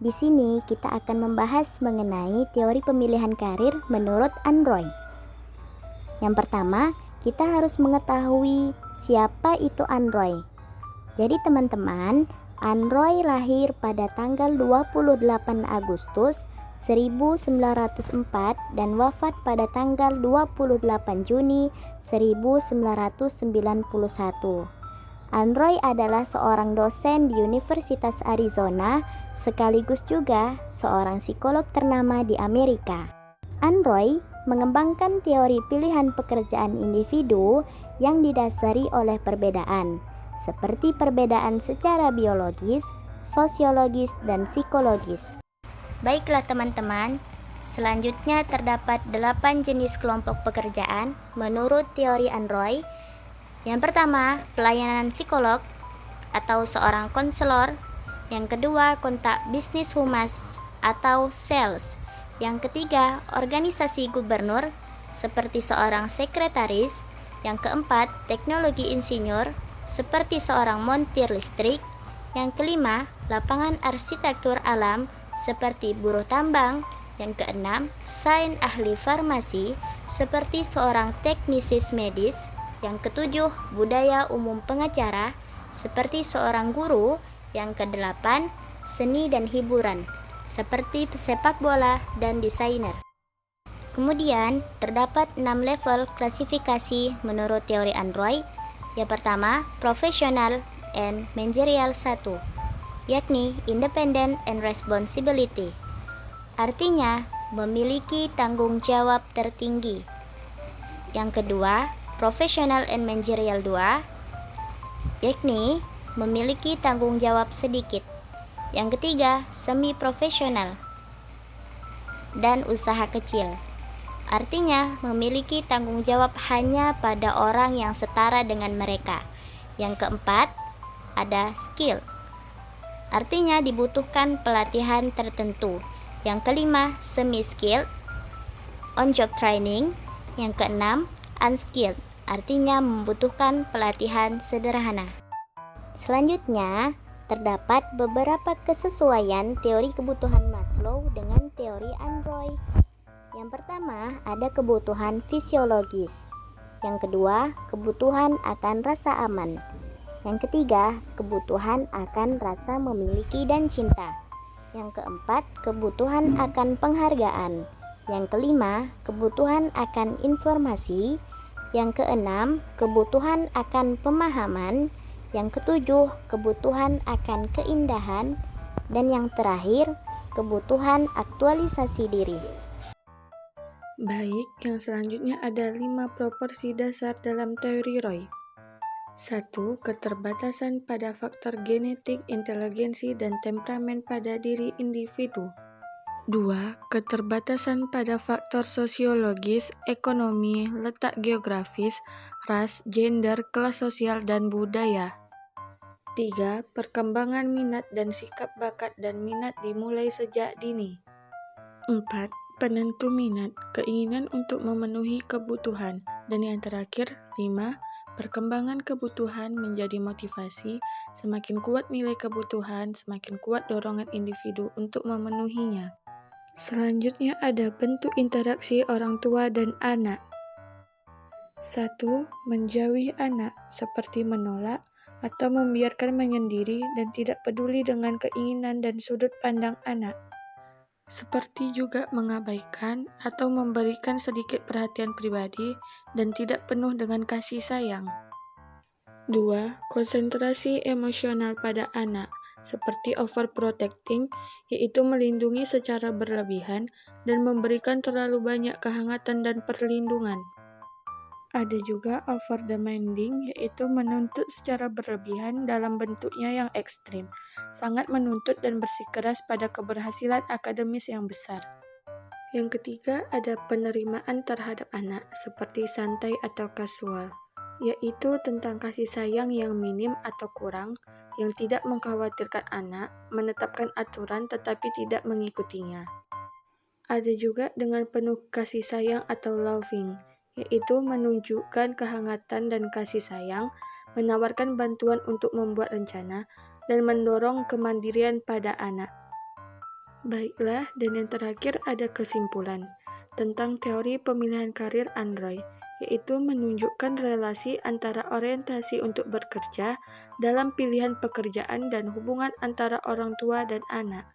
Di sini kita akan membahas mengenai teori pemilihan karir menurut Android. Yang pertama, kita harus mengetahui siapa itu Android. Jadi teman-teman, Android lahir pada tanggal 28 Agustus 1904 dan wafat pada tanggal 28 Juni 1991. Android adalah seorang dosen di Universitas Arizona, sekaligus juga seorang psikolog ternama di Amerika. Android mengembangkan teori pilihan pekerjaan individu yang didasari oleh perbedaan, seperti perbedaan secara biologis, sosiologis, dan psikologis. Baiklah teman-teman, selanjutnya terdapat 8 jenis kelompok pekerjaan menurut teori Android. Yang pertama, pelayanan psikolog atau seorang konselor. Yang kedua, kontak bisnis humas atau sales. Yang ketiga, organisasi gubernur seperti seorang sekretaris. Yang keempat, teknologi insinyur seperti seorang montir listrik. Yang kelima, lapangan arsitektur alam seperti buruh tambang. Yang keenam, sains ahli farmasi seperti seorang teknisis medis. Yang ketujuh, budaya umum pengacara seperti seorang guru. Yang kedelapan, seni dan hiburan seperti pesepak bola dan desainer. Kemudian, terdapat 6 level klasifikasi menurut teori Android. Yang pertama, professional and managerial 1, yakni independent and responsibility. Artinya, memiliki tanggung jawab tertinggi. Yang kedua, professional and managerial 2, yakni memiliki tanggung jawab sedikit. Yang ketiga, semi profesional dan usaha kecil. Artinya, memiliki tanggung jawab hanya pada orang yang setara dengan mereka. Yang keempat, ada skill. Artinya dibutuhkan pelatihan tertentu. Yang kelima, semi skill, on job training. Yang keenam, unskilled. Artinya membutuhkan pelatihan sederhana. Selanjutnya, terdapat beberapa kesesuaian teori kebutuhan Maslow dengan teori Android. Yang pertama, ada kebutuhan fisiologis. Yang kedua, kebutuhan akan rasa aman. Yang ketiga, kebutuhan akan rasa memiliki dan cinta. Yang keempat, kebutuhan akan penghargaan. Yang kelima, kebutuhan akan informasi. Yang keenam, kebutuhan akan pemahaman. Yang ketujuh, kebutuhan akan keindahan. Dan yang terakhir, kebutuhan aktualisasi diri. Baik, yang selanjutnya ada 5 proporsi dasar dalam teori Roy. 1. Keterbatasan pada faktor genetik, inteligensi, dan temperamen pada diri individu. 2. Keterbatasan pada faktor sosiologis, ekonomi, letak geografis, ras, gender, kelas sosial, dan budaya. 3. Perkembangan minat dan sikap bakat dan minat dimulai sejak dini. 4. Penentu minat, keinginan untuk memenuhi kebutuhan. Dan yang terakhir, 5. Perkembangan kebutuhan menjadi motivasi. Semakin kuat nilai kebutuhan, semakin kuat dorongan individu untuk memenuhinya. Selanjutnya ada bentuk interaksi orang tua dan anak. 1. Menjauhi anak, seperti menolak atau membiarkan menyendiri dan tidak peduli dengan keinginan dan sudut pandang anak. Seperti juga mengabaikan atau memberikan sedikit perhatian pribadi dan tidak penuh dengan kasih sayang. 2. Konsentrasi emosional pada anak, seperti overprotecting, yaitu melindungi secara berlebihan dan memberikan terlalu banyak kehangatan dan perlindungan. Ada juga over-demanding, yaitu menuntut secara berlebihan dalam bentuknya yang ekstrim, sangat menuntut dan bersikeras pada keberhasilan akademis yang besar. Yang ketiga, ada penerimaan terhadap anak, seperti santai atau kasual, yaitu tentang kasih sayang yang minim atau kurang, yang tidak mengkhawatirkan anak, menetapkan aturan tetapi tidak mengikutinya. Ada juga dengan penuh kasih sayang atau loving, yaitu menunjukkan kehangatan dan kasih sayang, menawarkan bantuan untuk membuat rencana, dan mendorong kemandirian pada anak. Baiklah, dan yang terakhir ada kesimpulan tentang teori pemilihan karir Android, yaitu menunjukkan relasi antara orientasi untuk bekerja dalam pilihan pekerjaan dan hubungan antara orang tua dan anak.